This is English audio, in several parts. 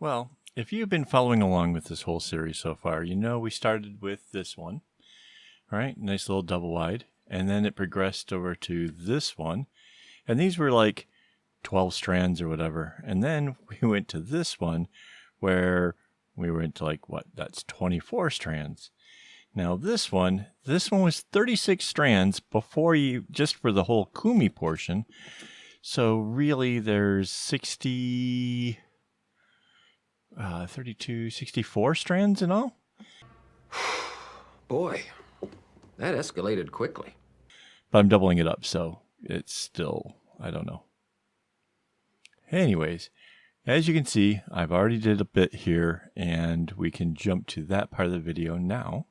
Well, if you've been following along with this whole series so far, you know we started with this one, right? Nice little double wide. And then it progressed over to this one. And these were like 12 strands or whatever. And then we went to this one where we went to like, what? That's 24 strands. Now this one was 36 strands before you, just for the whole kumi portion. So really there's 64 strands in all. Boy, that escalated quickly. But I'm doubling it up, so it's still, I don't know. Anyways, as you can see, I've already did a bit here, and we can jump to that part of the video now.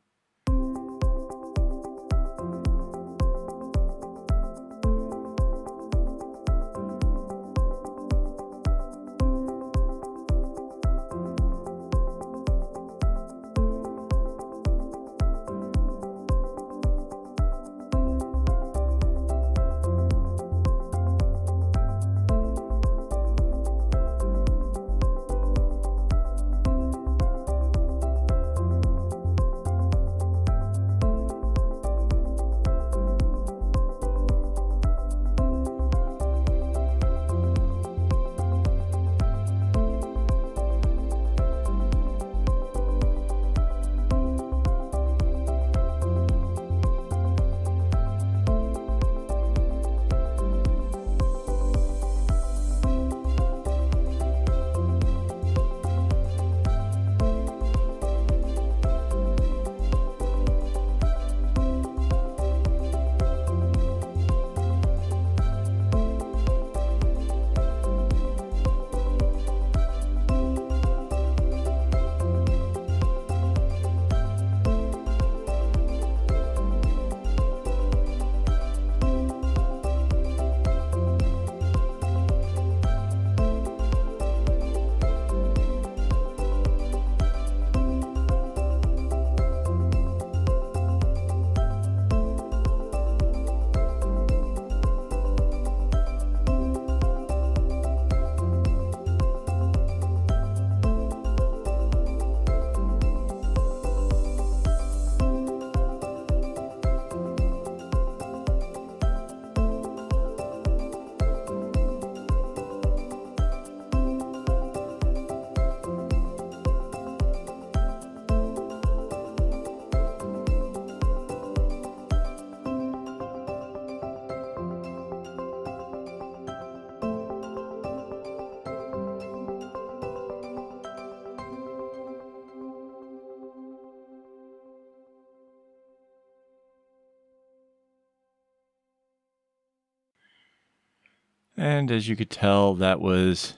And as you could tell, that was,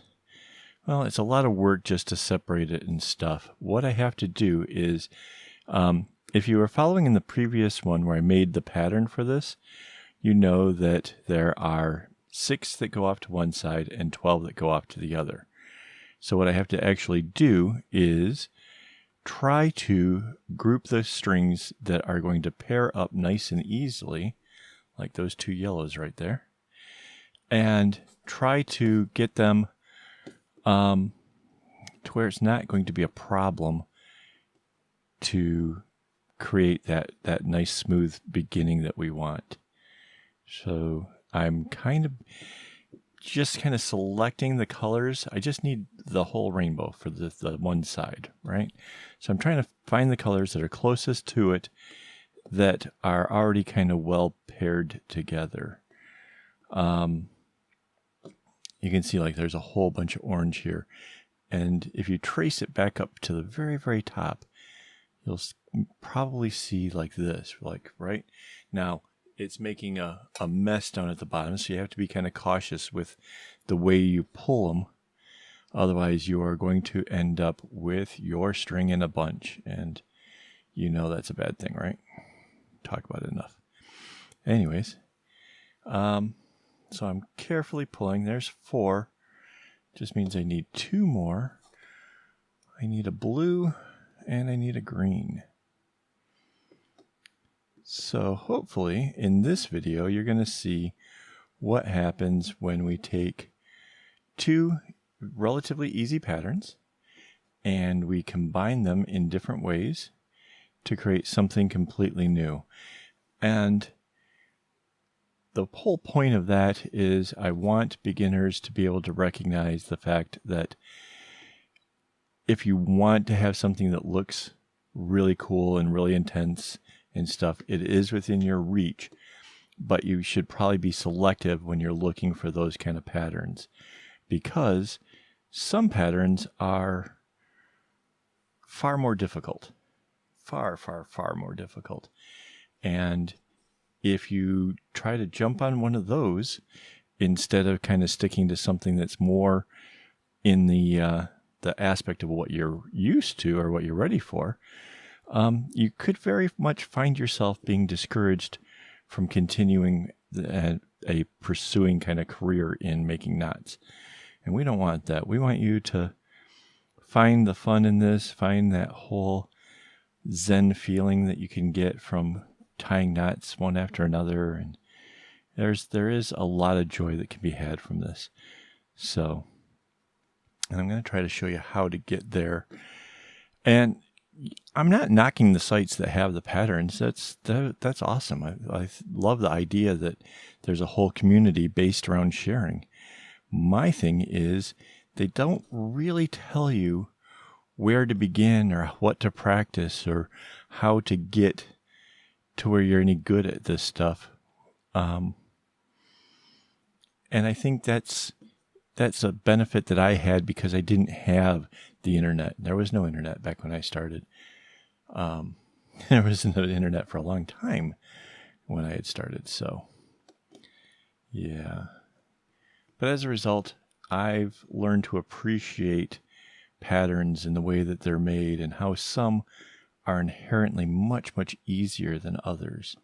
well, it's a lot of work just to separate it and stuff. What I have to do is, if you were following in the previous one where I made the pattern for this, you know that there are 6 that go off to one side and 12 that go off to the other. So what I have to actually do is try to group the strings that are going to pair up nice and easily, like those 2 yellows right there, and try to get them to where it's not going to be a problem to create that nice smooth beginning that we want. So I'm just kind of selecting the colors. I just need the whole rainbow for the one side, right? So I'm trying to find the colors that are closest to it that are already kind of well paired together. You can see like there's a whole bunch of orange here. And if you trace it back up to the very, very top, you'll probably see like this, like right now it's making a mess down at the bottom. So you have to be kind of cautious with the way you pull them. Otherwise you are going to end up with your string in a bunch. And you know that's a bad thing, right? Talk about it enough. Anyways, so I'm carefully pulling. There's 4. Just means I need 2 more. I need a blue and I need a green. So hopefully in this video you're going to see what happens when we take 2 relatively easy patterns and we combine them in different ways to create something completely new. And the whole point of that is I want beginners to be able to recognize the fact that if you want to have something that looks really cool and really intense and stuff, it is within your reach, but you should probably be selective when you're looking for those kind of patterns, because some patterns are far more difficult, far more difficult. And if you try to jump on one of those instead of kind of sticking to something that's more in the aspect of what you're used to or what you're ready for, you could very much find yourself being discouraged from continuing a pursuing kind of career in making knots. And we don't want that. We want you to find the fun in this, find that whole Zen feeling that you can get from tying knots one after another. And there is a lot of joy that can be had from this. So, and I'm going to try to show you how to get there. And I'm not knocking the sites that have the patterns. That's awesome. I love the idea that there's a whole community based around sharing. My thing is they don't really tell you where to begin or what to practice or how to get to where you're any good at this stuff. And I think that's a benefit that I had because I didn't have the internet. There was no internet back when I started. There wasn't no internet for a long time when I had started. So, yeah. But as a result, I've learned to appreciate patterns in the way that they're made and how some are inherently much easier than others.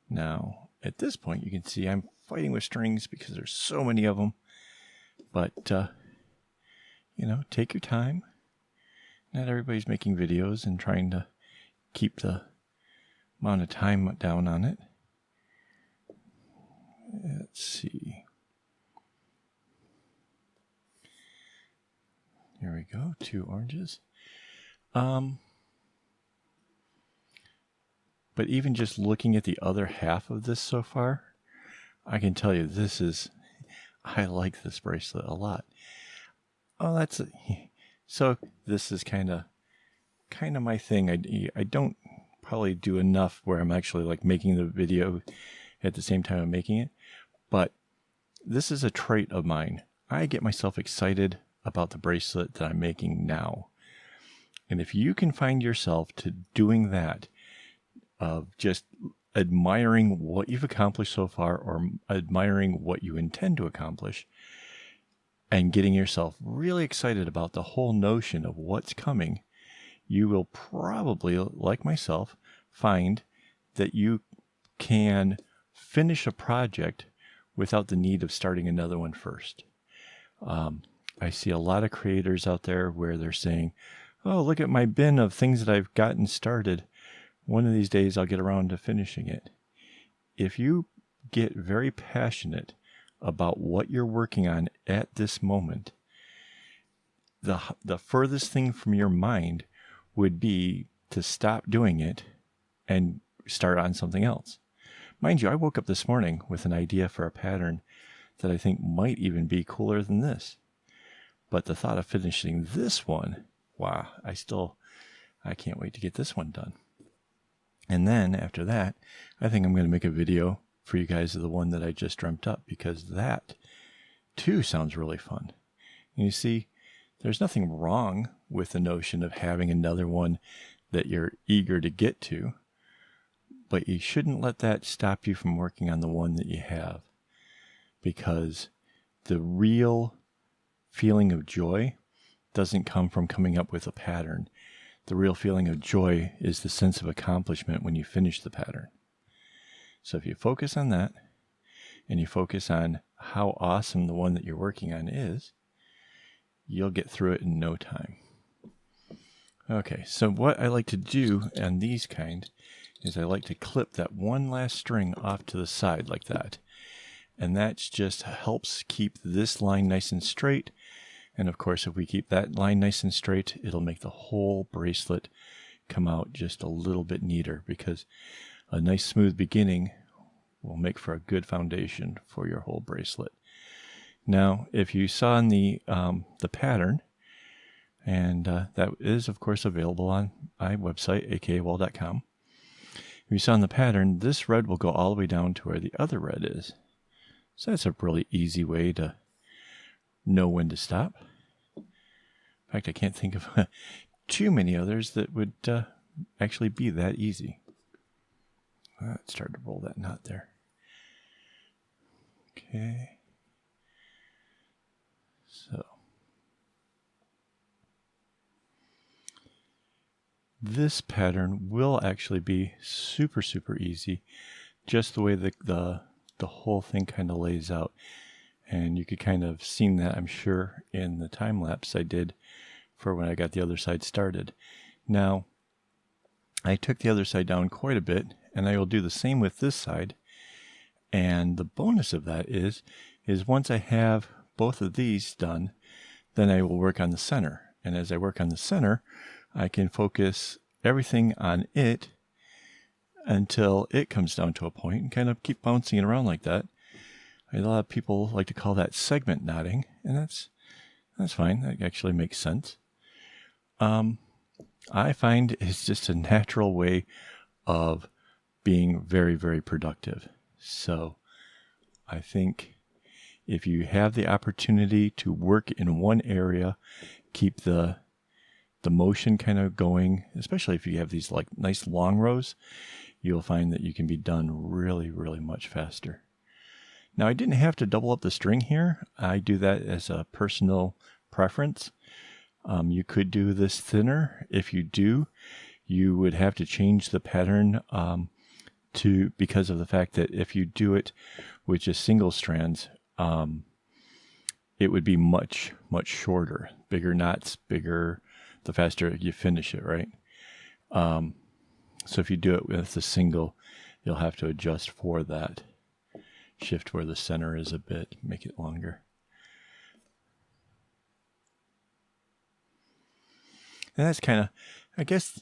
Now, at this point, you can see I'm fighting with strings because there's so many of them. But, take your time. Not everybody's making videos and trying to keep the amount of time down on it. Let's see. Here we go, 2 oranges. But even just looking at the other half of this so far, I can tell you I like this bracelet a lot. Oh, so this is kind of my thing. I don't probably do enough where I'm actually like making the video at the same time I'm making it, but this is a trait of mine. I get myself excited about the bracelet that I'm making now. And if you can find yourself to doing that, of just admiring what you've accomplished so far or admiring what you intend to accomplish and getting yourself really excited about the whole notion of what's coming, you will probably, like myself, find that you can finish a project without the need of starting another one first. I see a lot of creators out there where they're saying, oh, look at my bin of things that I've gotten started. One of these days I'll get around to finishing it. If you get very passionate about what you're working on at this moment, the furthest thing from your mind would be to stop doing it and start on something else. Mind you, I woke up this morning with an idea for a pattern that I think might even be cooler than this. But the thought of finishing this one, wow, I can't wait to get this one done. And then after that, I think I'm going to make a video for you guys of the one that I just dreamt up, because that too sounds really fun. And you see, there's nothing wrong with the notion of having another one that you're eager to get to, but you shouldn't let that stop you from working on the one that you have, because the real feeling of joy doesn't come from coming up with a pattern. The real feeling of joy is the sense of accomplishment when you finish the pattern. So if you focus on that, and you focus on how awesome the one that you're working on is, you'll get through it in no time. Okay, so what I like to do on these kind is I like to clip that one last string off to the side like that. And that just helps keep this line nice and straight, And of course, if we keep that line nice and straight, it'll make the whole bracelet come out just a little bit neater, because a nice smooth beginning will make for a good foundation for your whole bracelet. Now, if you saw in the pattern, and that is, of course, available on my website, akaawol.com. If you saw in the pattern, this red will go all the way down to where the other red is. So that's a really easy way to know when to stop. In fact, I can't think of too many others that would actually be that easy. Let's start to roll that knot there. Okay. So this pattern will actually be super, super easy, just the way the whole thing kind of lays out. And you could kind of seen that, I'm sure, in the time lapse I did for when I got the other side started. Now, I took the other side down quite a bit, and I will do the same with this side. And the bonus of that is once I have both of these done, then I will work on the center. And as I work on the center, I can focus everything on it until it comes down to a point and kind of keep bouncing it around like that. A lot of people like to call that segment knotting, and that's fine. That actually makes sense. I find it's just a natural way of being very, very productive. So I think if you have the opportunity to work in one area, keep the motion kind of going, especially if you have these like nice long rows, you'll find that you can be done really, really much faster. Now, I didn't have to double up the string here. I do that as a personal preference. You could do this thinner. If you do, you would have to change the pattern because of the fact that if you do it with just single strands, it would be much, much shorter. Bigger knots, bigger, the faster you finish it, right? So if you do it with a single, you'll have to adjust for that. Shift where the center is a bit, make it longer. And that's kind of, I guess,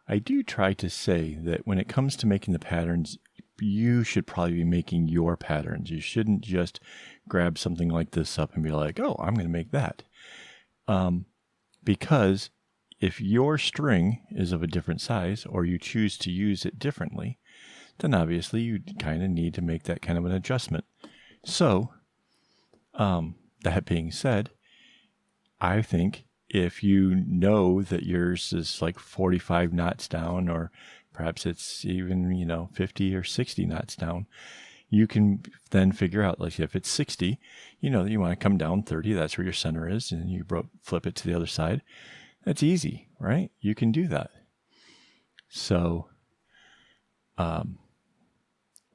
I do try to say that when it comes to making the patterns, you should probably be making your patterns. You shouldn't just grab something like this up and be like, oh, I'm going to make that. Because if your string is of a different size or you choose to use it differently, then obviously you kind of need to make that kind of an adjustment. So, that being said, I think if you know that yours is like 45 knots down, or perhaps it's even, 50 or 60 knots down, you can then figure out, like if it's 60, you know that you want to come down 30, that's where your center is, and you flip it to the other side. That's easy, right? You can do that. So,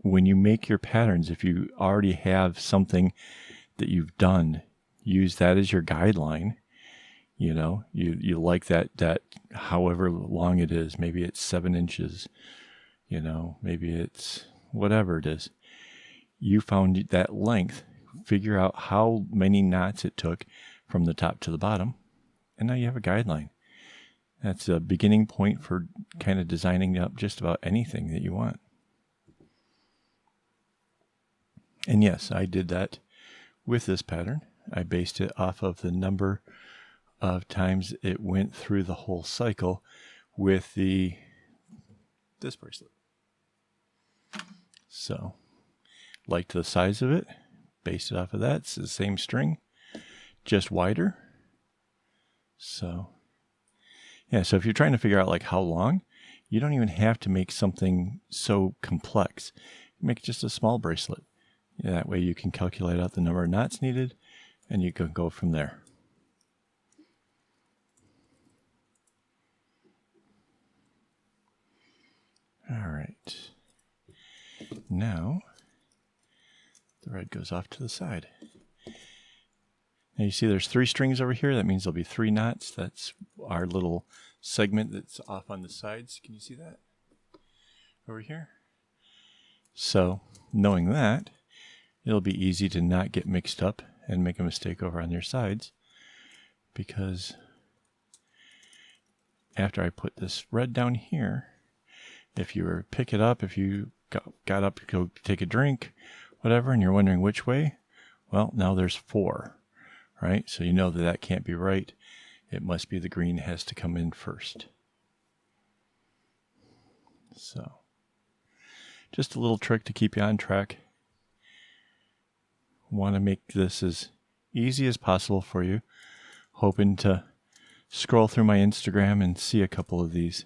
when you make your patterns, if you already have something that you've done, use that as your guideline. You like that however long it is, maybe it's 7 inches, maybe it's whatever it is. You found that length, figure out how many knots it took from the top to the bottom, and now you have a guideline. That's a beginning point for kind of designing up just about anything that you want. And yes, I did that with this pattern. I based it off of the number of times it went through the whole cycle with this bracelet. So, liked the size of it, based it off of that. It's the same string, just wider. So, yeah, so if you're trying to figure out like how long, you don't even have to make something so complex. Make just a small bracelet. Yeah, that way you can calculate out the number of knots needed, and you can go from there. All right. Now, the red goes off to the side. Now you see there's 3 strings over here. That means there'll be 3 knots. That's our little segment that's off on the sides. Can you see that? Over here. So, knowing that, it'll be easy to not get mixed up and make a mistake over on your sides, because after I put this red down here, if you were pick it up, if you got up to go take a drink, whatever, and you're wondering which way, well, now there's 4, right? So you know that that can't be right. It must be the green has to come in first. So just a little trick to keep you on track. Want to make this as easy as possible for you. Hoping to scroll through my Instagram and see a couple of these.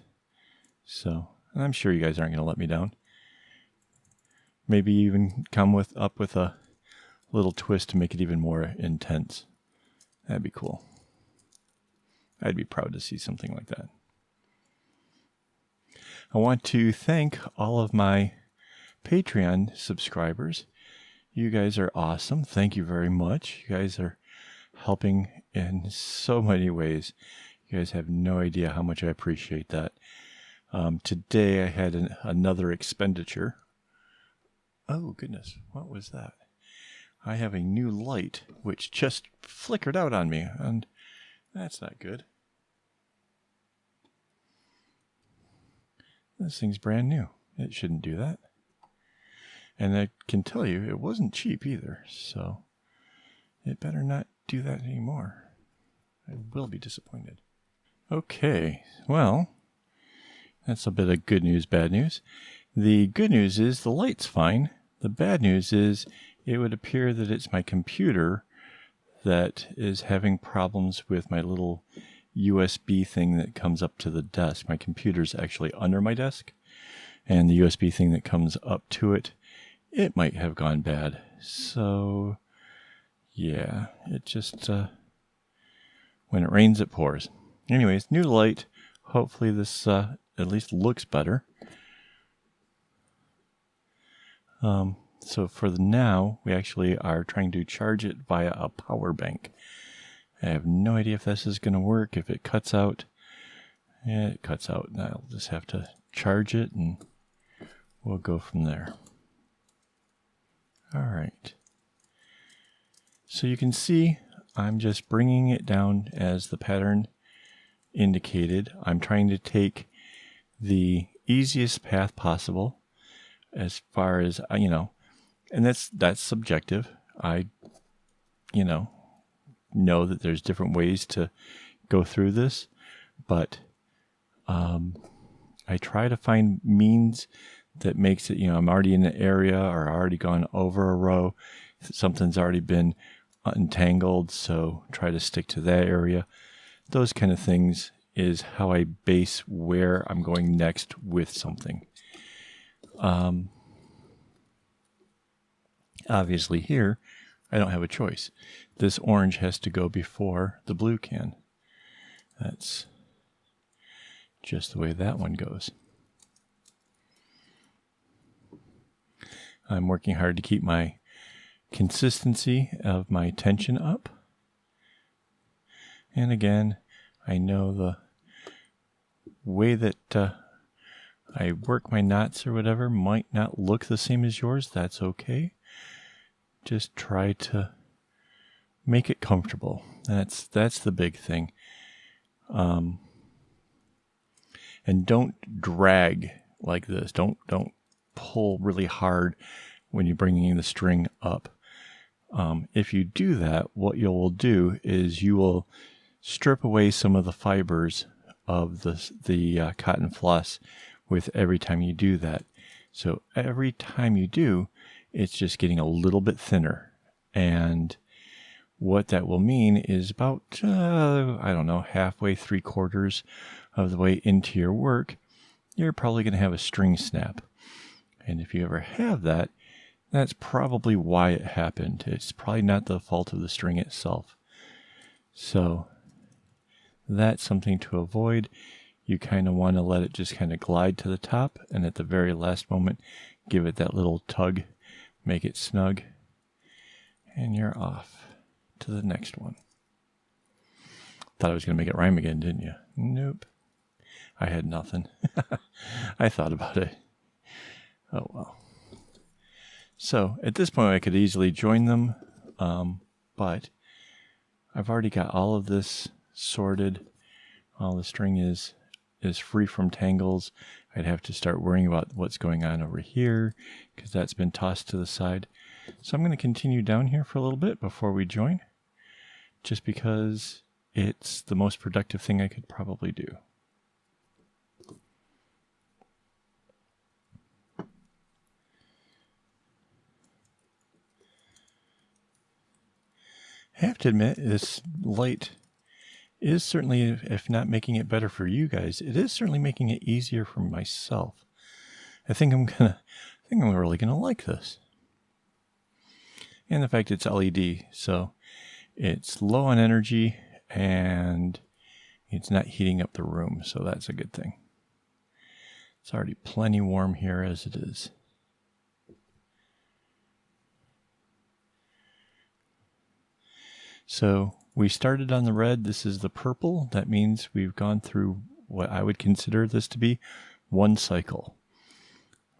So, and I'm sure you guys aren't going to let me down. Maybe even come up with a little twist to make it even more intense. That'd be cool. I'd be proud to see something like that. I want to thank all of my Patreon subscribers. You guys are awesome. Thank you very much. You guys are helping in so many ways. You guys have no idea how much I appreciate that. Today I had another expenditure. Oh, goodness. What was that? I have a new light which just flickered out on me, and that's not good. This thing's brand new. It shouldn't do that. And I can tell you it wasn't cheap either, so it better not do that anymore. I will be disappointed. Okay, well, that's a bit of good news, bad news. The good news is the light's fine. The bad news is it would appear that it's my computer that is having problems with my little USB thing that comes up to the desk. My computer's actually under my desk, and the USB thing that comes up to it, it might have gone bad. So, yeah, it just, when it rains, it pours. Anyways, new light. Hopefully this at least looks better. So for the now, we actually are trying to charge it via a power bank. I have no idea if this is going to work, if it cuts out. Yeah, it cuts out. I'll just have to charge it and we'll go from there. All right. So you can see I'm just bringing it down as the pattern indicated. I'm trying to take the easiest path possible as far as, and that's subjective. I, know that there's different ways to go through this, but I try to find means that makes it, I'm already in the area or already gone over a row. Something's already been untangled, so try to stick to that area. Those kind of things is how I base where I'm going next with something. Obviously here, I don't have a choice. This orange has to go before the blue can. That's just the way that one goes. I'm working hard to keep my consistency of my tension up. And again, I know the way that I work my knots or whatever might not look the same as yours. That's okay. Just try to make it comfortable. That's the big thing. And don't drag like this. Don't pull really hard when you're bringing the string up. If you do that, what you will do is you will strip away some of the fibers of the cotton floss with every time you do that. So every time you do, it's just getting a little bit thinner. And what that will mean is about, halfway, 3/4 of the way into your work, you're probably going to have a string snap. And if you ever have that, that's probably why it happened. It's probably not the fault of the string itself. So that's something to avoid. You kind of want to let it just kind of glide to the top, and at the very last moment, give it that little tug, make it snug, and you're off to the next one. Thought I was going to make it rhyme again, didn't you? Nope. I had nothing. I thought about it. Oh, well. So at this point, I could easily join them, but I've already got all of this sorted. All the string is free from tangles. I'd have to start worrying about what's going on over here because that's been tossed to the side. So I'm going to continue down here for a little bit before we join, just because it's the most productive thing I could probably do. I have to admit, this light is certainly, if not making it better for you guys, it is certainly making it easier for myself. I think I'm really gonna like this. And the fact it's LED, so it's low on energy and it's not heating up the room, so that's a good thing. It's already plenty warm here as it is. So we started on the red. This is the purple. That means we've gone through what I would consider this to be one cycle,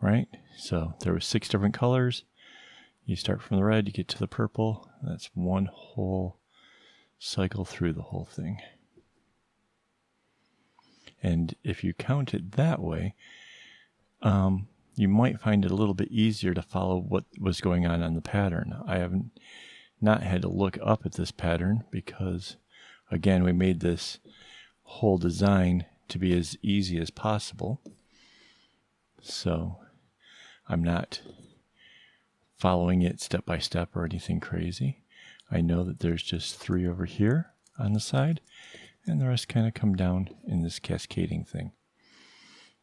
right? So there were 6 different colors. You start from the red, you get to the purple. That's one whole cycle through the whole thing. And if you count it that way, you might find it a little bit easier to follow what was going on the pattern. I haven't not had to look up at this pattern because, again, we made this whole design to be as easy as possible. So I'm not following it step by step or anything crazy. I know that there's just 3 over here on the side, and the rest kind of come down in this cascading thing.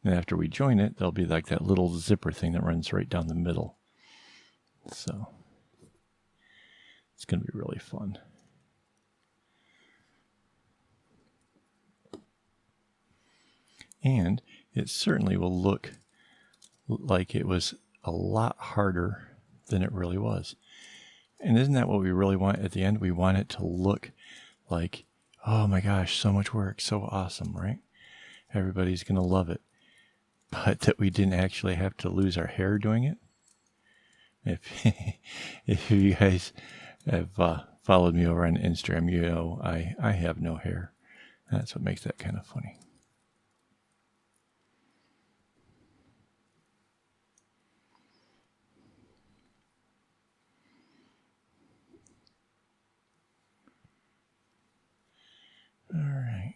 And after we join it, there'll be like that little zipper thing that runs right down the middle. So it's going to be really fun. And it certainly will look like it was a lot harder than it really was. And isn't that what we really want at the end? We want it to look like, oh my gosh, so much work, so awesome, right? Everybody's going to love it. But that we didn't actually have to lose our hair doing it. If you guys have followed me over on Instagram, you know I have no hair. That's what makes that kind of funny. All right.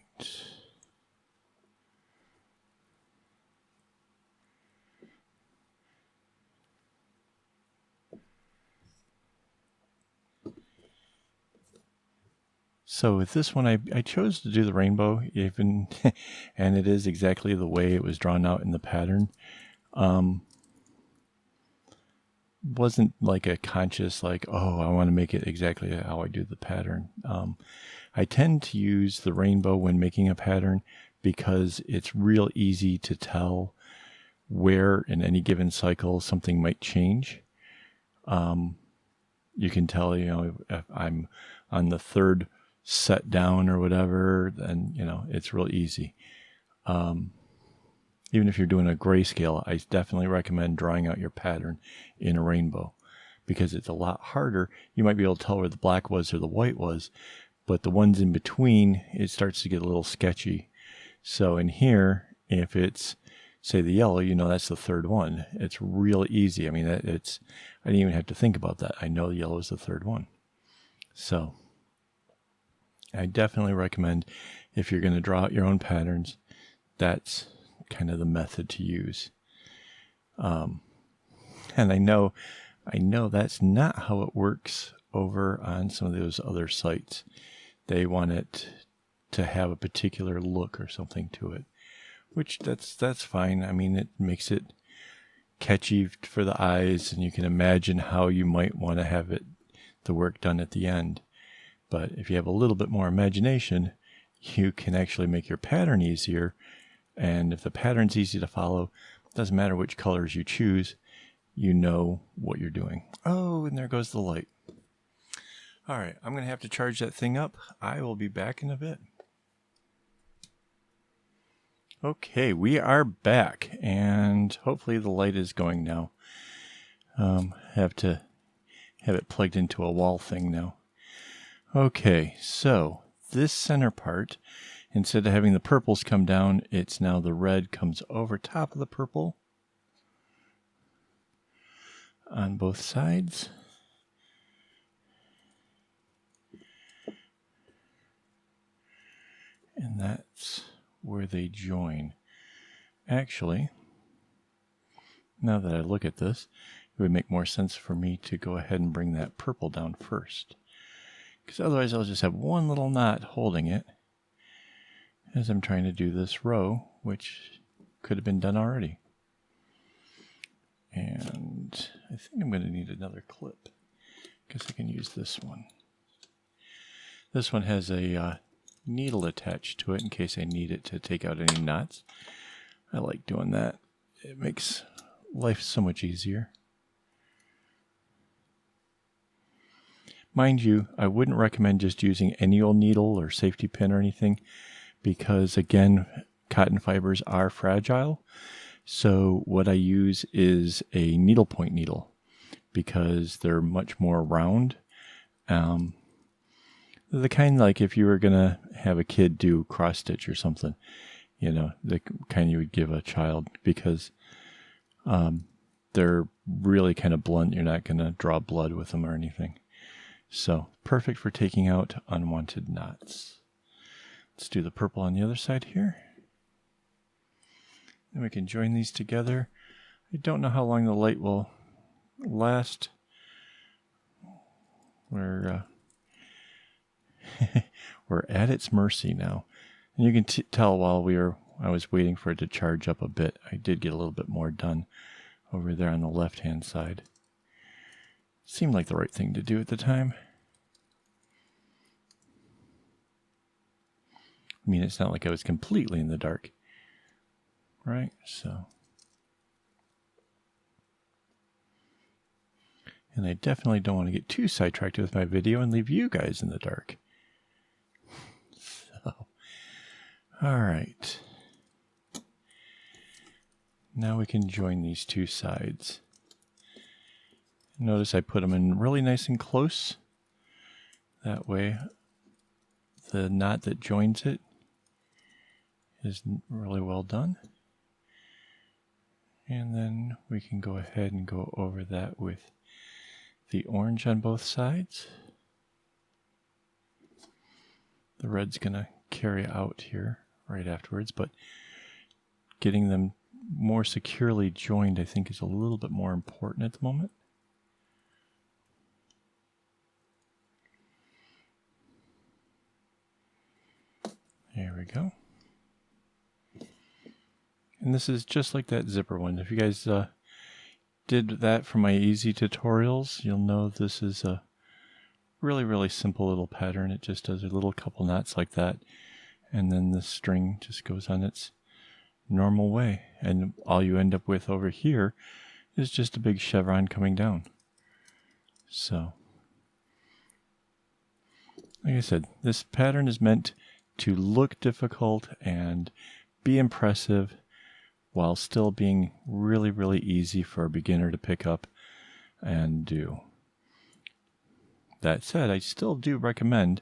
So with this one, I chose to do the rainbow, even, and it is exactly the way it was drawn out in the pattern. Wasn't like a conscious, like, oh, I want to make it exactly how I do the pattern. I tend to use the rainbow when making a pattern because it's real easy to tell where in any given cycle something might change. You can tell, if I'm on the 3rd set down or whatever, then, it's real easy. Even if you're doing a grayscale, I definitely recommend drawing out your pattern in a rainbow because it's a lot harder. You might be able to tell where the black was or the white was, but the ones in between, it starts to get a little sketchy. So in here, if it's, say, the yellow, that's the 3rd one. It's real easy. I mean, I didn't even have to think about that. I know the yellow is the 3rd one. So I definitely recommend, if you're going to draw out your own patterns, that's kind of the method to use. And I know that's not how it works over on some of those other sites. They want it to have a particular look or something to it, which that's fine. I mean, it makes it catchy for the eyes, and you can imagine how you might want to have the work done at the end. But if you have a little bit more imagination, you can actually make your pattern easier. And if the pattern's easy to follow, it doesn't matter which colors you choose, you know what you're doing. Oh, and there goes the light. All right, I'm going to have to charge that thing up. I will be back in a bit. Okay, we are back, and hopefully the light is going now. Have to have it plugged into a wall thing now. Okay, so this center part, instead of having the purples come down, it's now the red comes over top of the purple on both sides. And that's where they join. Actually, now that I look at this, it would make more sense for me to go ahead and bring that purple down first. Because otherwise I'll just have one little knot holding it as I'm trying to do this row, which could have been done already. And I think I'm going to need another clip because I can use this one. This one has a needle attached to it in case I need it to take out any knots. I like doing that. It makes life so much easier. Mind you, I wouldn't recommend just using any old needle or safety pin or anything because, again, cotton fibers are fragile. So what I use is a needlepoint needle because they're much more round. The kind like if you were going to have a kid do cross stitch or something, you know, the kind you would give a child because they're really kind of blunt. You're not going to draw blood with them or anything. So perfect for taking out unwanted knots. Let's do the purple on the other side here. Then we can join these together. I don't know how long the light will last. We're at its mercy now. And you can tell while I was waiting for it to charge up a bit, I did get a little bit more done over there on the left-hand side. Seemed like the right thing to do at the time. I mean, it's not like I was completely in the dark, right? So, and I definitely don't want to get too sidetracked with my video and leave you guys in the dark. So, all right. Now we can join these two sides. Notice I put them in really nice and close. That way, the knot that joins it is really well done. And then we can go ahead and go over that with the orange on both sides. The red's going to carry out here right afterwards, but getting them more securely joined, I think, is a little bit more important at the moment. There we go. And this is just like that zipper one. If you guys did that for my easy tutorials, you'll know this is a really, really simple little pattern. It just does a little couple knots like that. And then the string just goes on its normal way. And all you end up with over here is just a big chevron coming down. So, like I said, this pattern is meant to look difficult and be impressive while still being really, really easy for a beginner to pick up and do. That said, I still do recommend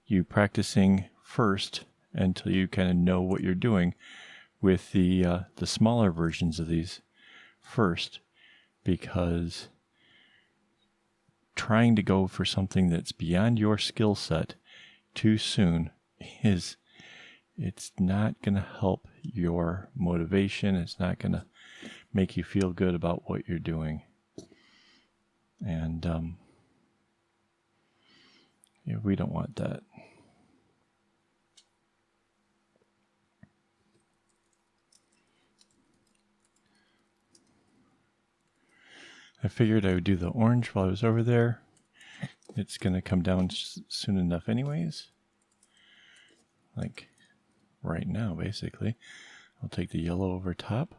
you practicing first until you kind of know what you're doing with the smaller versions of these first, because trying to go for something that's beyond your skill set too soon it's not going to help your motivation. It's not going to make you feel good about what you're doing. And yeah, we don't want that. I figured I would do the orange while I was over there. It's going to come down soon enough anyways. Like right now, basically. I'll take the yellow over top.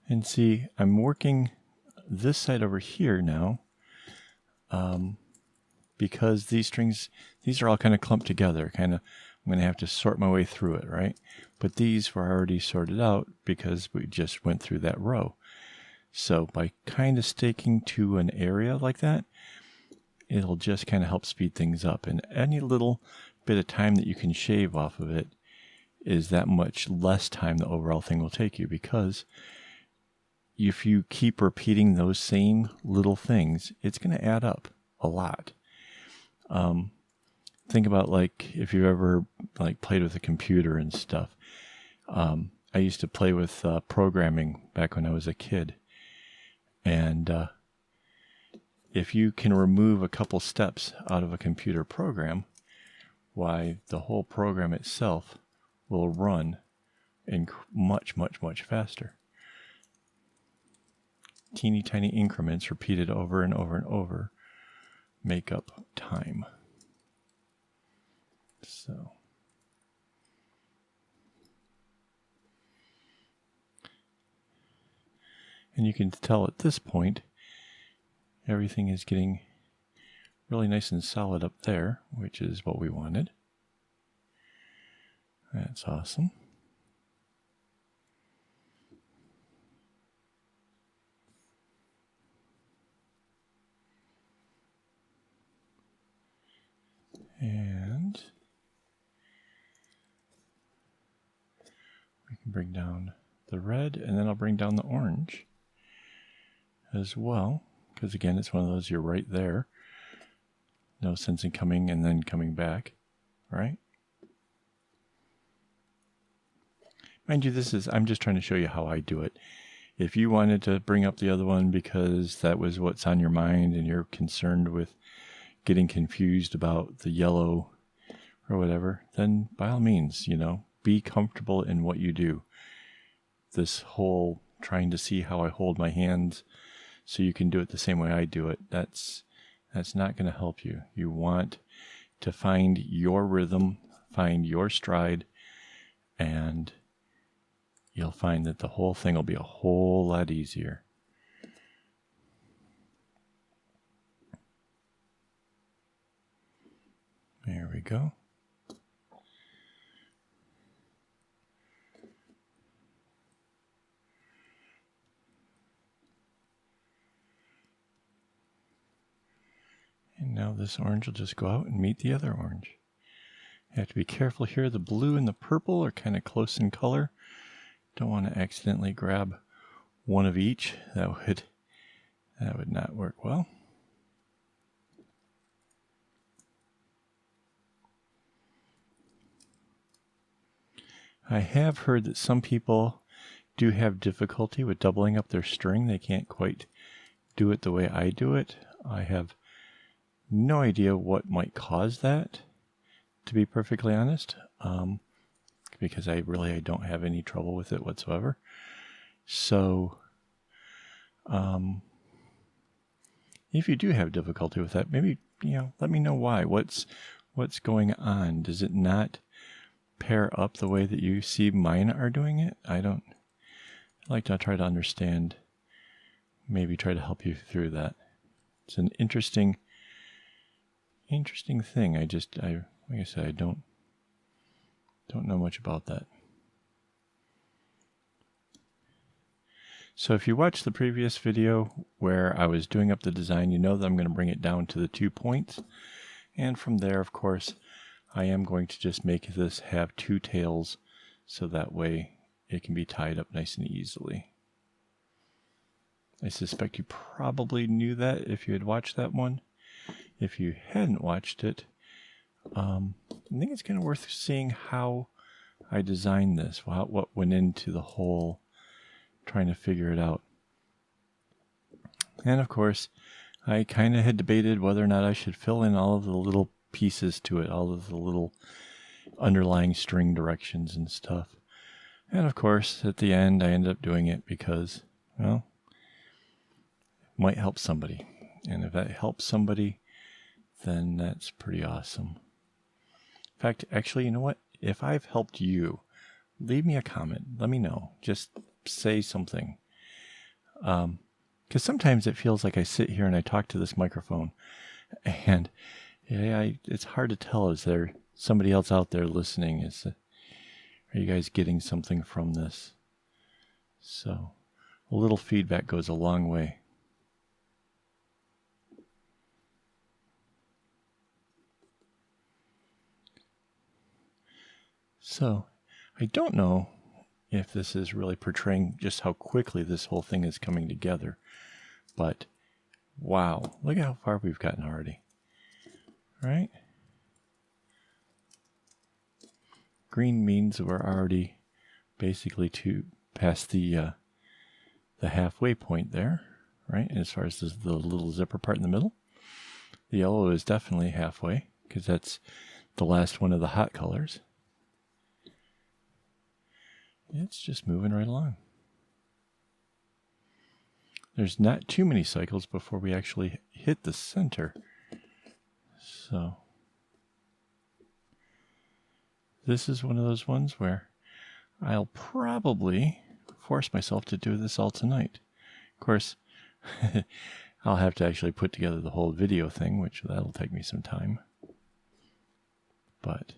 And see, I'm working this side over here now. Because these strings, these are all kind of clumped together. I'm going to have to sort my way through it, right? But these were already sorted out because we just went through that row. So by kind of staking to an area like that, it'll just kind of help speed things up. And any little bit of time that you can shave off of it is that much less time the overall thing will take you, because if you keep repeating those same little things, it's going to add up a lot. Think about, like, if you've ever like played with a computer and stuff. I used to play with programming back when I was a kid. And if you can remove a couple steps out of a computer program, why, the whole program itself will run in much, much, much faster. Teeny tiny increments repeated over and over and over make up time. So, and you can tell at this point, everything is getting really nice and solid up there, which is what we wanted. That's awesome. And we can bring down the red, and then I'll bring down the orange as well, because again, it's one of those, you're right there. No sense in coming and then coming back, right? Mind you, I'm just trying to show you how I do it. If you wanted to bring up the other one because that was what's on your mind and you're concerned with getting confused about the yellow or whatever, then by all means, be comfortable in what you do. This whole trying to see how I hold my hands so you can do it the same way I do it, that's not going to help you. You want to find your rhythm, find your stride, and you'll find that the whole thing will be a whole lot easier. There we go. And now this orange will just go out and meet the other orange. You have to be careful here. The blue and the purple are kind of close in color. Don't want to accidentally grab one of each. That would not work well. I have heard that some people do have difficulty with doubling up their string. They can't quite do it the way I do it. I have no idea what might cause that, to be perfectly honest, because I don't have any trouble with it whatsoever. So, if you do have difficulty with that, maybe, let me know why. What's going on? Does it not pair up the way that you see mine are doing it? I'd like to try to understand, maybe try to help you through that. It's an interesting thing. Like I said, I don't know much about that. So if you watched the previous video where I was doing up the design, you know that I'm going to bring it down to the 2 points. And from there, of course, I am going to just make this have 2 tails, so that way it can be tied up nice and easily. I suspect you probably knew that if you had watched that one. If you hadn't watched it, I think it's kind of worth seeing how I designed this, what went into the whole trying to figure it out. And of course, I kind of had debated whether or not I should fill in all of the little pieces to it, all of the little underlying string directions and stuff. And of course, at the end, I ended up doing it because, well, it might help somebody. And if that helps somebody, then that's pretty awesome. In fact, actually, you know what? If I've helped you, leave me a comment. Let me know. Just say something. Because sometimes it feels like I sit here and I talk to this microphone, and it's hard to tell. Is there somebody else out there listening? Are you guys getting something from this? So a little feedback goes a long way. So I don't know if this is really portraying just how quickly this whole thing is coming together, but wow, look at how far we've gotten already, right? Green means we're already basically past the halfway point there, right? As far as the little zipper part in the middle. The yellow is definitely halfway because that's the last one of the hot colors. It's just moving right along. There's not too many cycles before we actually hit the center. So this is one of those ones where I'll probably force myself to do this all tonight. Of course, I'll have to actually put together the whole video thing, which that'll take me some time. But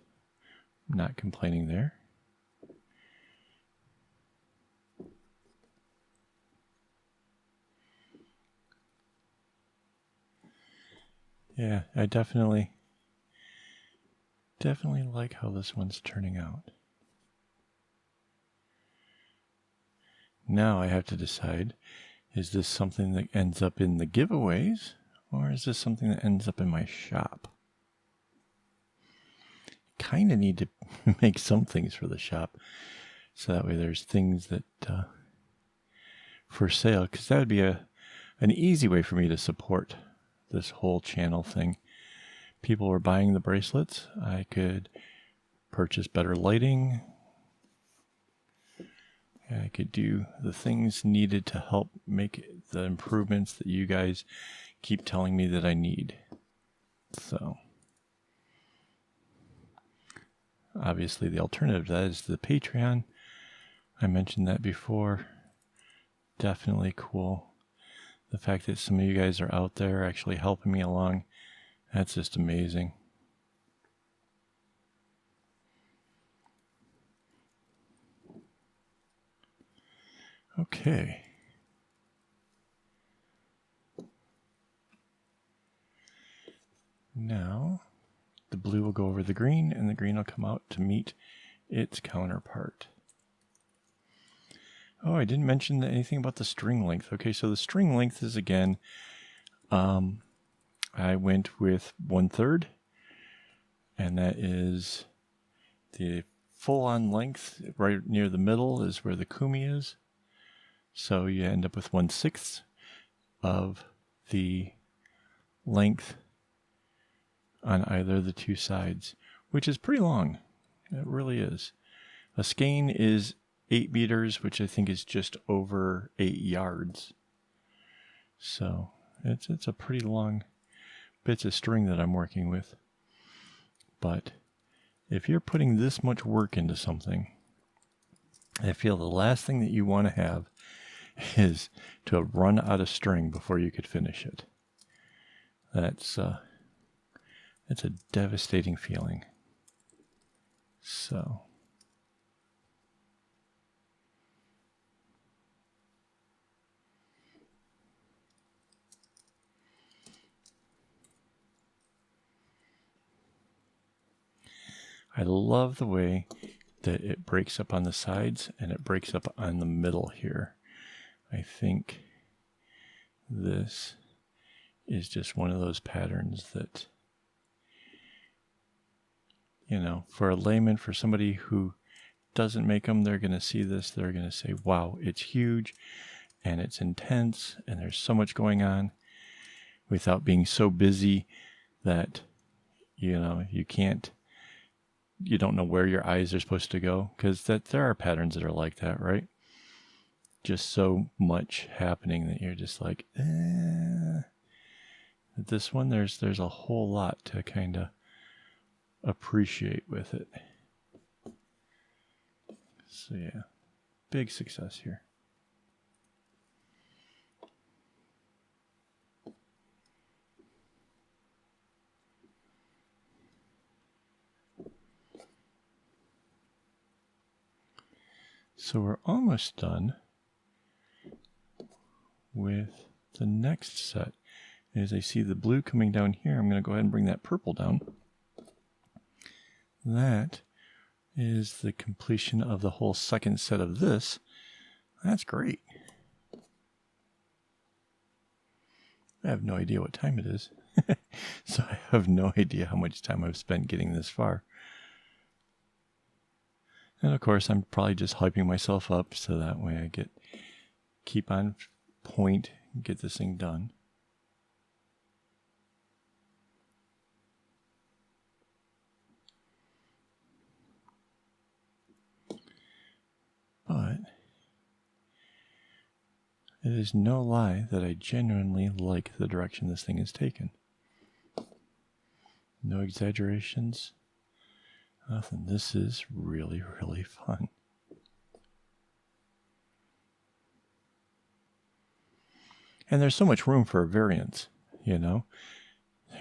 I'm not complaining there. Yeah, I definitely like how this one's turning out. Now I have to decide, is this something that ends up in the giveaways, or is this something that ends up in my shop? Kind of need to make some things for the shop, so that way there's things that for sale, because that would be an easy way for me to support this whole channel thing. People were buying the bracelets. I could purchase better lighting. I could do the things needed to help make the improvements that you guys keep telling me that I need. So obviously the alternative to that is the Patreon. I mentioned that before. Definitely cool. The fact that some of you guys are out there actually helping me along, that's just amazing. Okay. Now, the blue will go over the green, and the green will come out to meet its counterpart. Oh, I didn't mention anything about the string length. Okay, so the string length is, again, I went with 1/3, and that is the full-on length. Right near the middle is where the kumi is. So you end up with 1/6 of the length on either of the two sides, which is pretty long. It really is. A skein is 8 meters, which I think is just over 8 yards. So it's a pretty long bits of string that I'm working with. But if you're putting this much work into something, I feel the last thing that you want to have is to run out of string before you could finish it. That's a devastating feeling. So I love the way that it breaks up on the sides and it breaks up on the middle here. I think this is just one of those patterns that, you know, for a layman, for somebody who doesn't make them, they're going to see this, they're going to say, wow, it's huge and it's intense and there's so much going on, without being so busy that, you know, you don't know where your eyes are supposed to go, because there are patterns that are like that, right? Just so much happening that you're just like, This one, there's a whole lot to kind of appreciate with it. So yeah, big success here. So we're almost done with the next set. As I see the blue coming down here, I'm going to go ahead and bring that purple down. That is the completion of the whole second set of this. That's great. I have no idea what time it is. So I have no idea how much time I've spent getting this far. And of course, I'm probably just hyping myself up so that way I keep on point and get this thing done. But it is no lie that I genuinely like the direction this thing is taken. No exaggerations. Nothing. This is really, really fun. And there's so much room for variance, you know?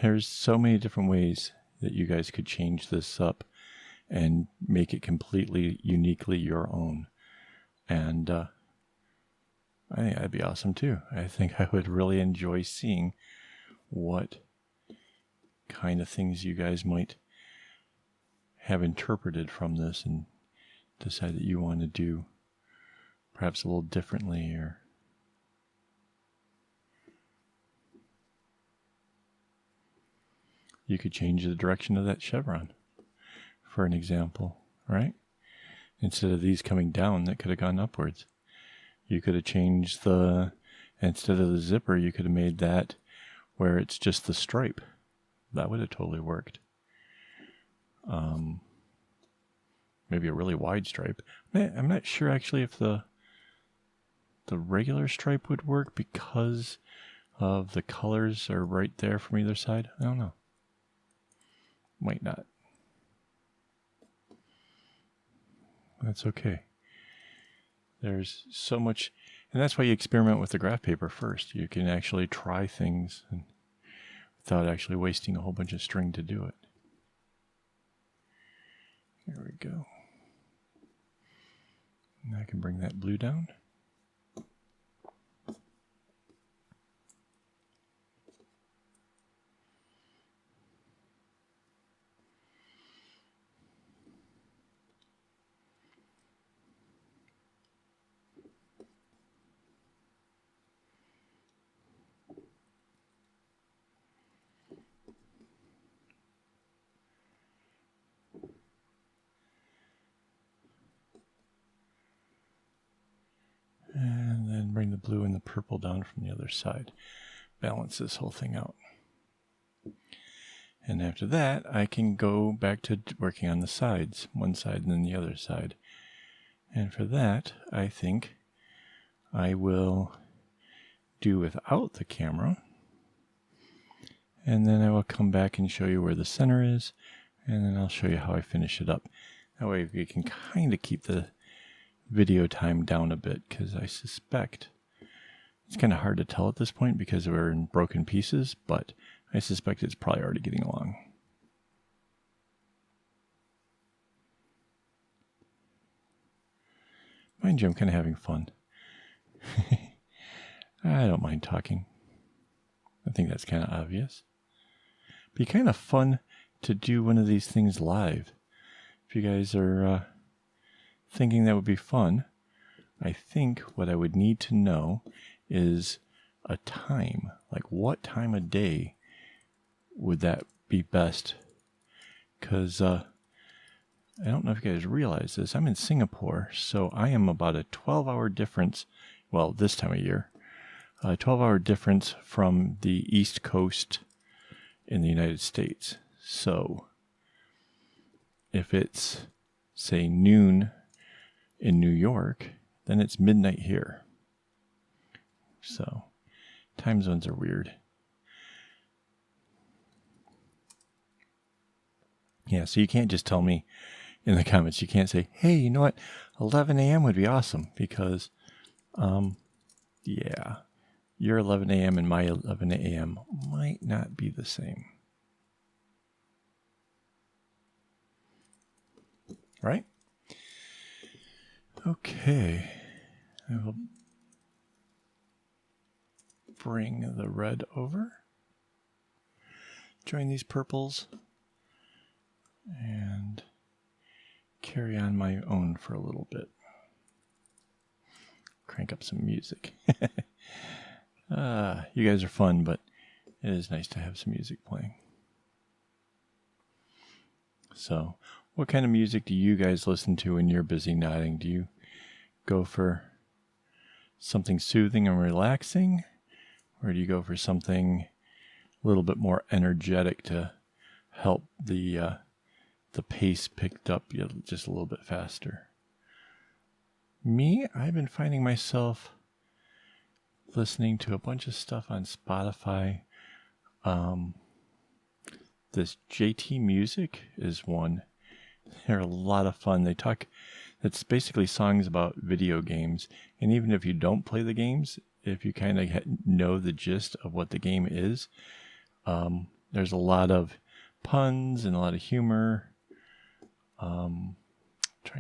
There's so many different ways that you guys could change this up and make it completely, uniquely your own. And I think that'd be awesome too. I think I would really enjoy seeing what kind of things you guys might have interpreted from this and decide that you want to do perhaps a little differently. Or you could change the direction of that chevron, for an example, right? Instead of these coming down, that could have gone upwards. You could have changed instead of the zipper, you could have made that where it's just the stripe. That would have totally worked. Maybe a really wide stripe. I'm not sure actually if the regular stripe would work because of the colors are right there from either side. I don't know. Might not. That's okay. There's so much, and that's why you experiment with the graph paper first. You can actually try things without actually wasting a whole bunch of string to do it. There we go. And I can bring that blue down. And then bring the blue and the purple down from the other side. Balance this whole thing out. And after that, I can go back to working on the sides, one side and then the other side. And for that, I think I will do without the camera. And then I will come back and show you where the center is. And then I'll show you how I finish it up. That way we can kind of keep the video time down a bit, because I suspect it's kind of hard to tell at this point because we're in broken pieces, but I suspect it's probably already getting along. Mind you, I'm kind of having fun. I don't mind talking. I think that's kind of obvious. Be kind of fun to do one of these things live. If you guys are thinking that would be fun, I think what I would need to know is a time. Like, what time of day would that be best? Because I don't know if you guys realize this. I'm in Singapore, so I am about a 12-hour difference. Well, this time of year, a 12-hour difference from the East Coast in the United States. So if it's, say, noon in New York, then it's midnight here. So time zones are weird. Yeah, so you can't just tell me in the comments. You can't say, hey, you know what, 11 a.m. would be awesome, because yeah, your 11 a.m. and my 11 a.m. might not be the same. Right? Okay. I will bring the red over. Join these purples. And carry on my own for a little bit. Crank up some music. You guys are fun, but it is nice to have some music playing. So, what kind of music do you guys listen to when you're busy knotting? Do you go for something soothing and relaxing? Or do you go for something a little bit more energetic to help the pace picked up just a little bit faster? Me, I've been finding myself listening to a bunch of stuff on Spotify. This JT Music is one. They're a lot of fun. They talk, it's basically songs about video games. And even if you don't play the games, if you kind of know the gist of what the game is, there's a lot of puns and a lot of humor. Trying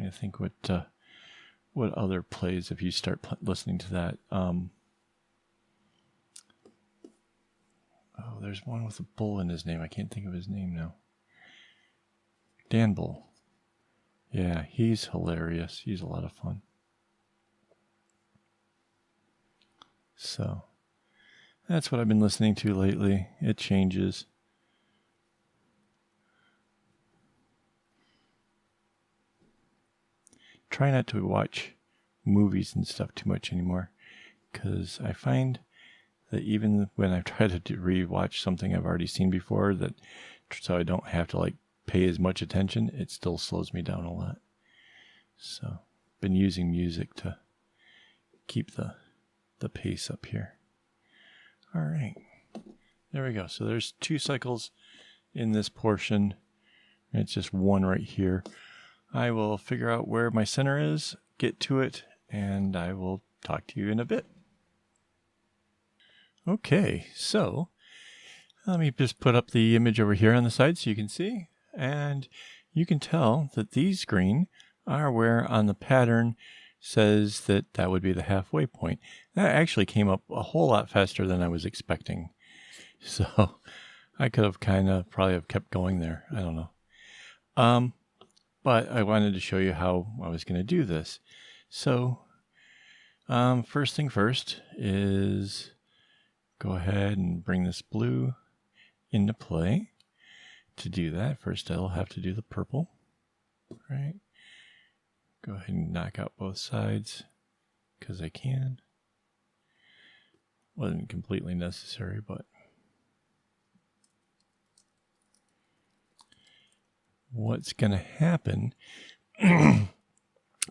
to think what other plays if you start listening to that. Oh, there's one with a bull in his name. I can't think of his name now. Dan Bull. Yeah, he's hilarious. He's a lot of fun. So, that's what I've been listening to lately. It changes. Try not to watch movies and stuff too much anymore, because I find that even when I try to rewatch something I've already seen before, that so I don't have to pay as much attention, it still slows me down a lot. So, been using music to keep the pace up here. All right, there we go. So there's 2 cycles in this portion. It's just one right here. I will figure out where my center is, get to it, and I will talk to you in a bit. Okay, so let me just put up the image over here on the side so you can see. And you can tell that these green are where on the pattern says that would be the halfway point. That actually came up a whole lot faster than I was expecting. So I could have probably have kept going there. I don't know. But I wanted to show you how I was going to do this. So first thing first is go ahead and bring this blue into play. To do that, first I'll have to do the purple. Right? Go ahead and knock out both sides because I can. Wasn't completely necessary, but what's going to happen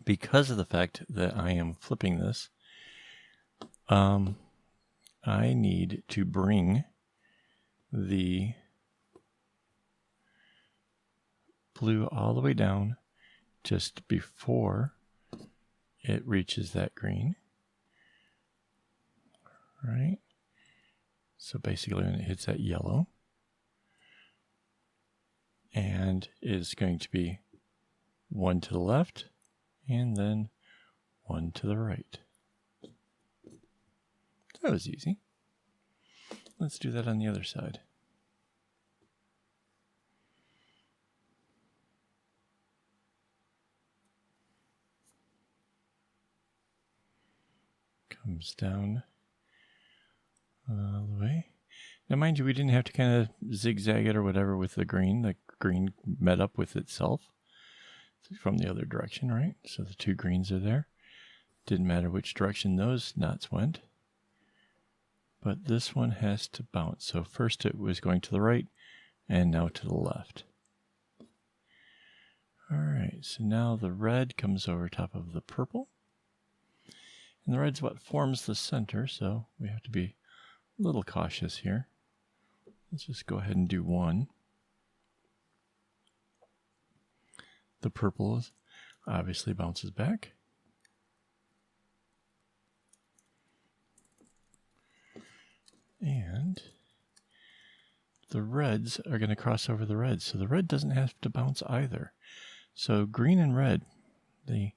because of the fact that I am flipping this, I need to bring the blue all the way down just before it reaches that green. Right? So basically when it hits that yellow, and is going to be 1 to the left and then 1 to the right. That was easy. Let's do that on the other side. Comes down all the way. Now, mind you, we didn't have to kind of zigzag it or whatever with the green. The green met up with itself from the other direction, right? So the 2 greens are there. Didn't matter which direction those knots went. But this one has to bounce. So first it was going to the right and now to the left. All right, so now the red comes over top of the purple. And the red's what forms the center, so we have to be a little cautious here. Let's just go ahead and do 1. The purple obviously bounces back. And the reds are going to cross over the reds, so the red doesn't have to bounce either. So green and red, the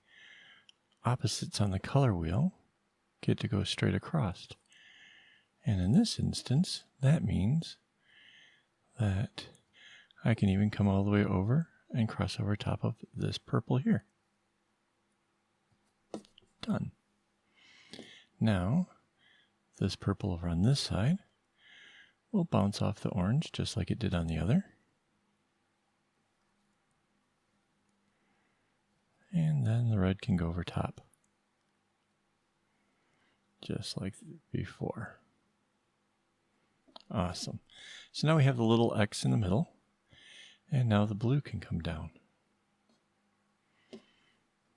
opposites on the color wheel, get to go straight across. And in this instance, that means that I can even come all the way over and cross over top of this purple here. Done. Now, this purple over on this side will bounce off the orange just like it did on the other. And then the red can go over top, just like before. Awesome. So now we have the little X in the middle, and now the blue can come down.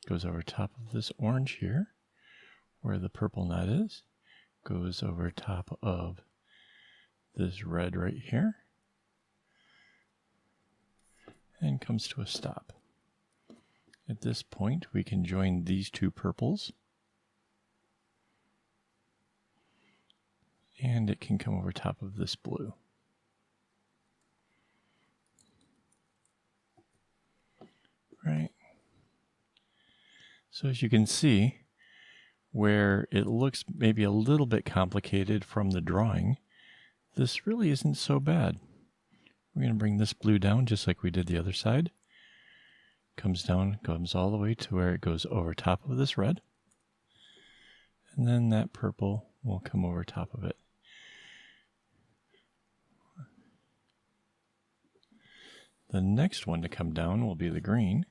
Goes over top of this orange here, where the purple knot is. Goes over top of this red right here, and comes to a stop. At this point, we can join these two purples, and it can come over top of this blue. Right. So as you can see, where it looks maybe a little bit complicated from the drawing, this really isn't so bad. We're going to bring this blue down just like we did the other side. Comes down, comes all the way to where it goes over top of this red. And then that purple will come over top of it. The next one to come down will be the green.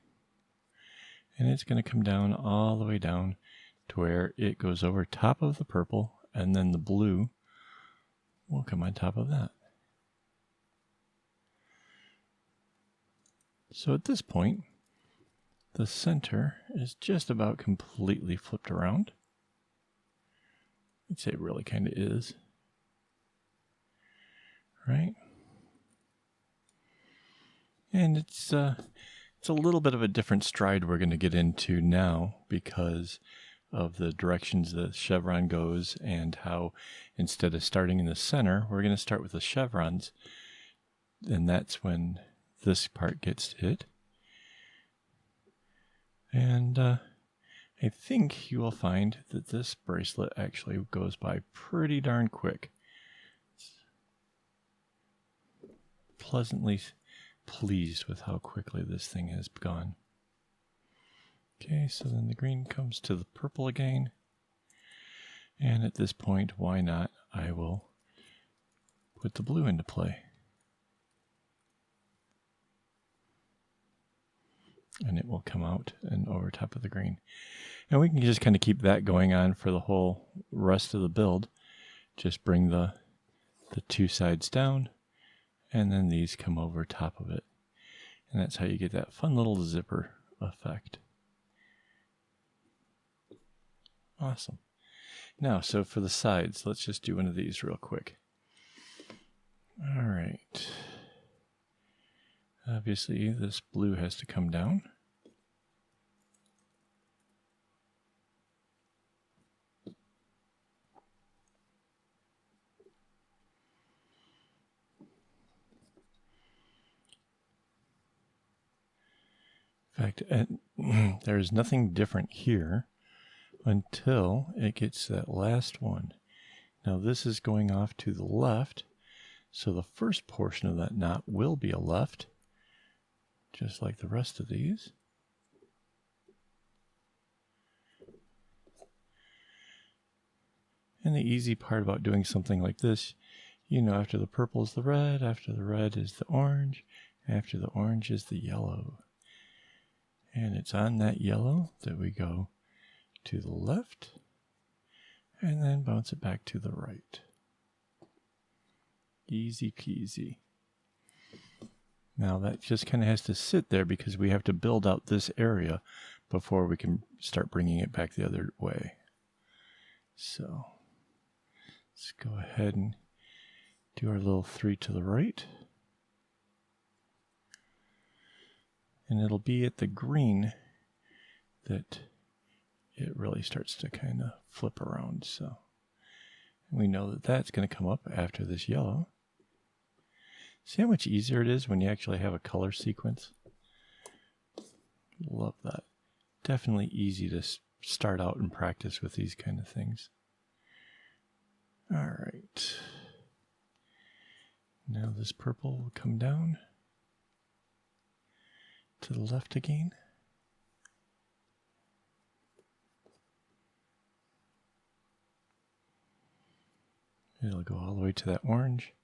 And it's going to come down all the way down to where it goes over top of the purple, and then the blue will come on top of that. So at this point, the center is just about completely flipped around. I'd say it really kind of is. Right? And it's a little bit of a different stride we're going to get into now because of the directions the chevron goes and how instead of starting in the center, we're going to start with the chevrons. And that's when this part gets hit. And I think you will find that this bracelet actually goes by pretty darn quick. It's pleasantly pleased with how quickly this thing has gone. Okay, so then the green comes to the purple again. And at this point, why not? I will put the blue into play. And it will come out and over top of the green. And we can just kind of keep that going on for the whole rest of the build. Just bring the two sides down, and then these come over top of it. And that's how you get that fun little zipper effect. Awesome. Now, so for the sides, let's just do one of these real quick. All right. Obviously, this blue has to come down. In fact, there's nothing different here until it gets that last one. Now this is going off to the left, so the first portion of that knot will be a left, just like the rest of these. And the easy part about doing something like this, you know, after the purple is the red, after the red is the orange, after the orange is the yellow. And it's on that yellow that we go to the left and then bounce it back to the right. Easy peasy. Now that just kind of has to sit there because we have to build out this area before we can start bringing it back the other way. So let's go ahead and do our little 3 to the right. And it'll be at the green that it really starts to kind of flip around. So we know that that's going to come up after this yellow. See how much easier it is when you actually have a color sequence? Love that. Definitely easy to start out and practice with these kind of things. All right. Now this purple will come down. to the left again. It'll go all the way to that orange,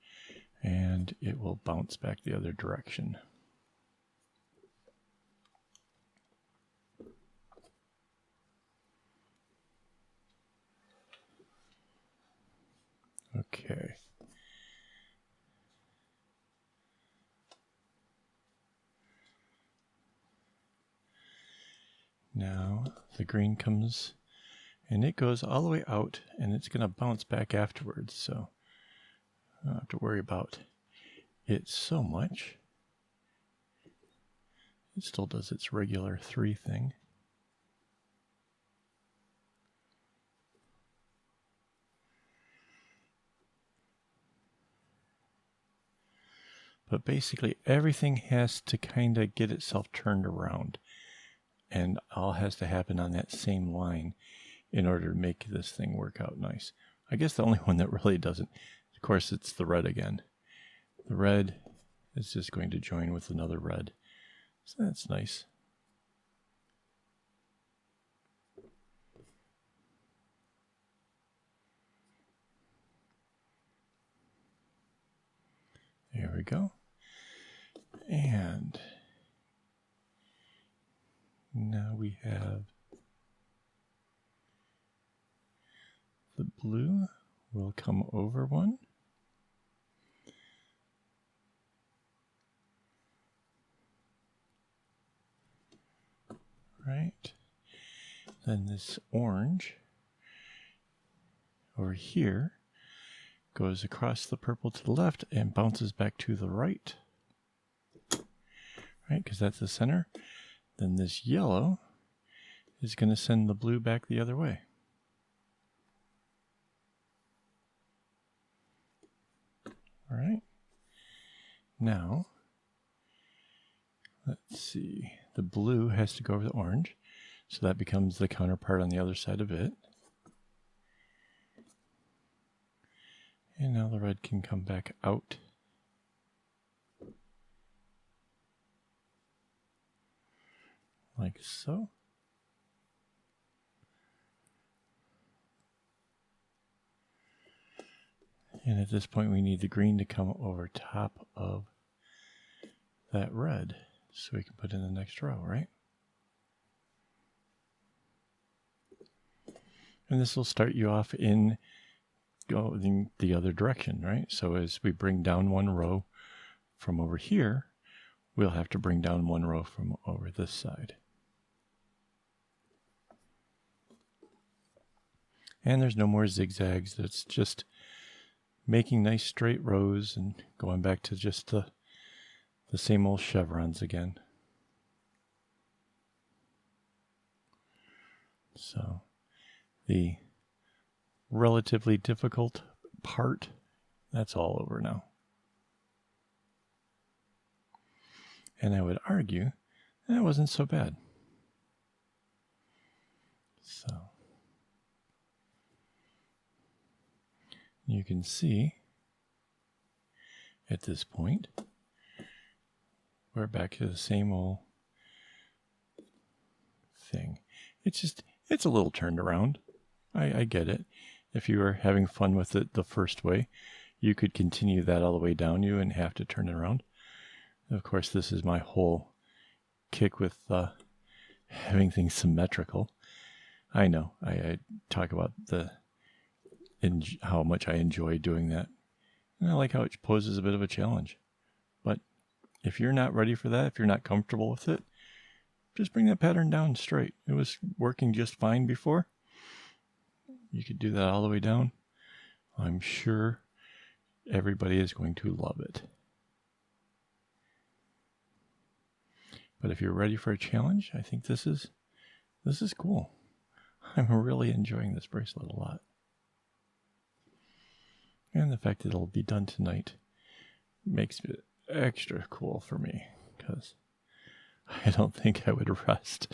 and it will bounce back the other direction. Okay. Now the green comes and it goes all the way out, and it's going to bounce back afterwards, so I don't have to worry about it so much. It still does its regular 3 thing. But basically everything has to kind of get itself turned around, and all has to happen on that same line in order to make this thing work out nice. I guess the only one that really doesn't, of course, it's the red again. The red is just going to join with another red. So that's nice. There we go. And now we have the blue will come over one. Right. Then this orange over here goes across the purple to the left and bounces back to the right. Right, because that's the center. Then this yellow is going to send the blue back the other way. All right. Now, let's see. The blue has to go over the orange, so that becomes the counterpart on the other side of it. And now the red can come back out. Like so. And at this point we need the green to come over top of that red so we can put in the next row, right? And this will start you off in going the other direction, right? So as we bring down one row from over here, we'll have to bring down one row from over this side. And there's no more zigzags. It's just making nice straight rows and going back to just the same old chevrons again. So the relatively difficult part, that's all over now. And I would argue that wasn't so bad. So you can see at this point, we're back to the same old thing. It's a little turned around. I get it. If you were having fun with it the first way, you could continue that all the way down. You wouldn't have to turn it around. Of course, this is my whole kick with having things symmetrical. I know. I talk about how much I enjoy doing that. And I like how it poses a bit of a challenge. But if you're not ready for that, if you're not comfortable with it, just bring that pattern down straight. It was working just fine before. You could do that all the way down. I'm sure everybody is going to love it. But if you're ready for a challenge, I think this is cool. I'm really enjoying this bracelet a lot. And the fact that it'll be done tonight makes it extra cool for me, because I don't think I would rest.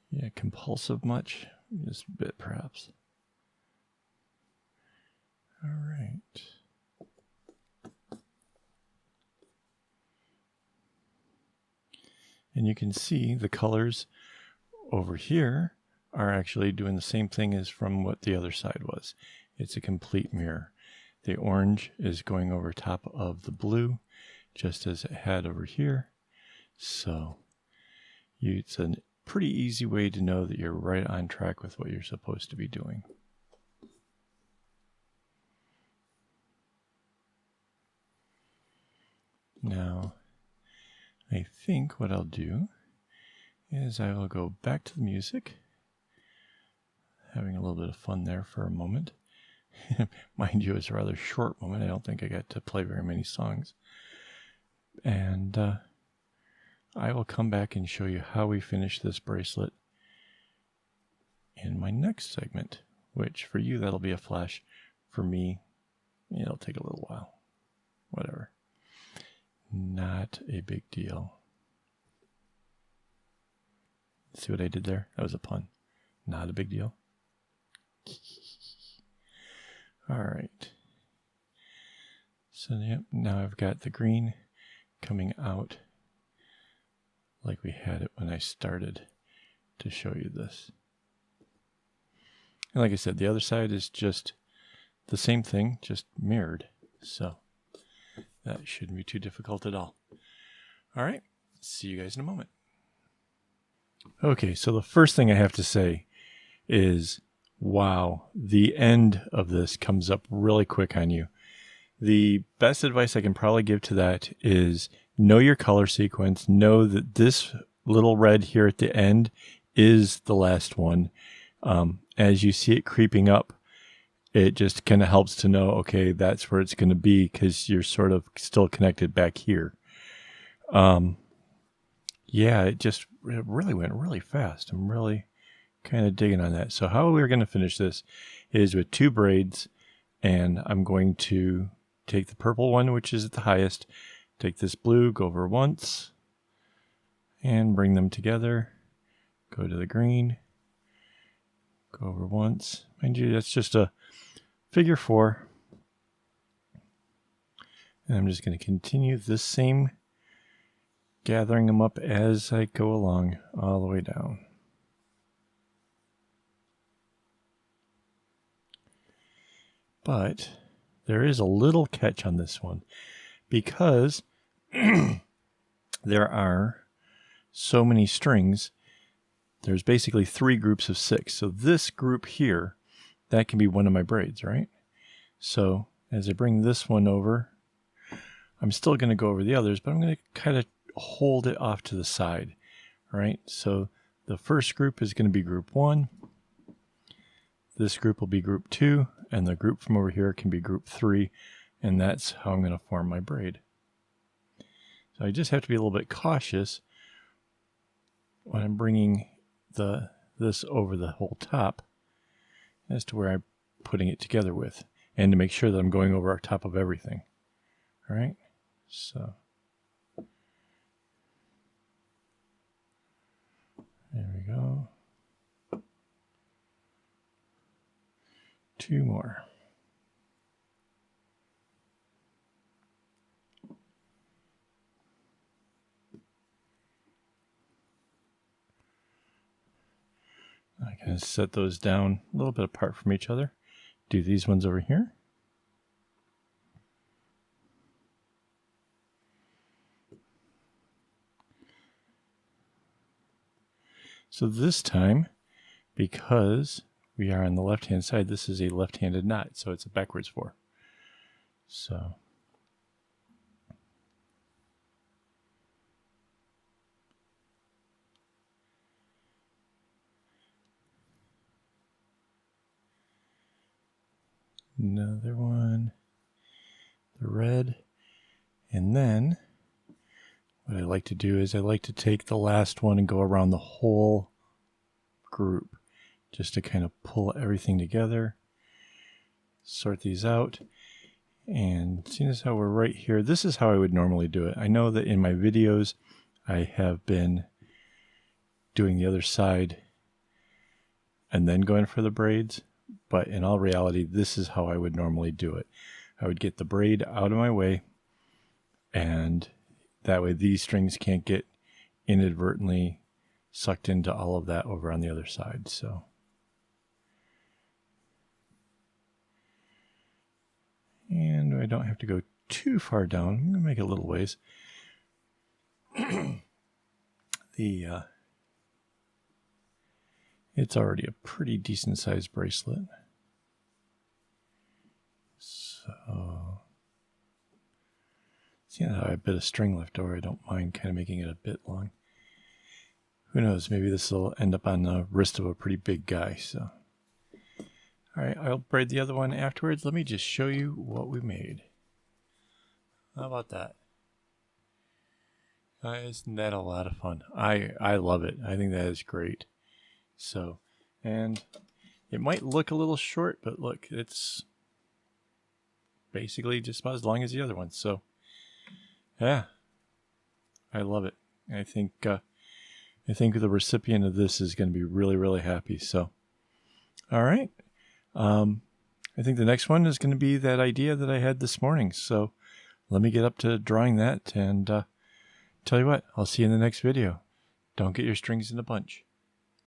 Yeah, compulsive much? Just a bit, perhaps. All right. And you can see the colors over here are actually doing the same thing as from what the other side was. It's a complete mirror. The orange is going over top of the blue, just as it had over here. So it's a pretty easy way to know that you're right on track with what you're supposed to be doing. Now, I think what I'll do is I will go back to the music, having a little bit of fun there for a moment. Mind you, it's a rather short moment. I don't think I got to play very many songs. And I will come back and show you how we finish this bracelet in my next segment, which for you, that'll be a flash. For me, it'll take a little while. Whatever. Not a big deal. See what I did there? That was a pun. Not a big deal. All right. So yep, now I've got the green coming out like we had it when I started to show you this. And like I said, the other side is just the same thing, just mirrored. So that shouldn't be too difficult at all. All right, see you guys in a moment. Okay, so the first thing I have to say is, wow, the end of this comes up really quick on you. The best advice I can probably give to that is know your color sequence. Know that this little red here at the end is the last one. As you see it creeping up, it just kind of helps to know, okay, that's where it's going to be because you're sort of still connected back here. Yeah, it really went really fast. I'm really kind of digging on that. So how we're going to finish this is with 2 braids, and I'm going to take the purple one, which is at the highest, take this blue, go over once, and bring them together. Go to the green, go over once. Mind you, that's just a figure 4. And I'm just going to continue this same gathering them up as I go along all the way down. But there is a little catch on this one because there are so many strings. There's basically 3 groups of 6. So this group here, that can be one of my braids, right? So as I bring this one over, I'm still going to go over the others, but I'm going to kind of hold it off to the side, right? So the first group is going to be group 1. This group will be group 2, and the group from over here can be group 3, and that's how I'm going to form my braid. So I just have to be a little bit cautious when I'm bringing this over the whole top as to where I'm putting it together with, and to make sure that I'm going over our top of everything. All right, so there we go. 2 more. I can set those down a little bit apart from each other. Do these ones over here. So this time, because we are on the left-hand side, this is a left-handed knot, so it's a backwards 4. So another one, the red, and then what I like to do is I like to take the last one and go around the whole group just to kind of pull everything together, sort these out. And seeing as how we're right here, this is how I would normally do it. I know that in my videos I have been doing the other side and then going for the braids, but in all reality, this is how I would normally do it. I would get the braid out of my way, and that way these strings can't get inadvertently sucked into all of that over on the other side. So and I don't have to go too far down. I'm going to make it a little ways. It's already a pretty decent sized bracelet. So, seeing how I have a bit of string left over, I don't mind kind of making it a bit long. Who knows, maybe this will end up on the wrist of a pretty big guy. So, all right, I'll braid the other one afterwards. Let me just show you what we made. How about that? Isn't that a lot of fun? I love it. I think that is great. So, and it might look a little short, but look, it's basically just about as long as the other one. So, yeah, I love it. I think the recipient of this is going to be really, really happy. So, all right. I think the next one is going to be that idea that I had this morning. So let me get up to drawing that and tell you what, I'll see you in the next video. Don't get your strings in a bunch.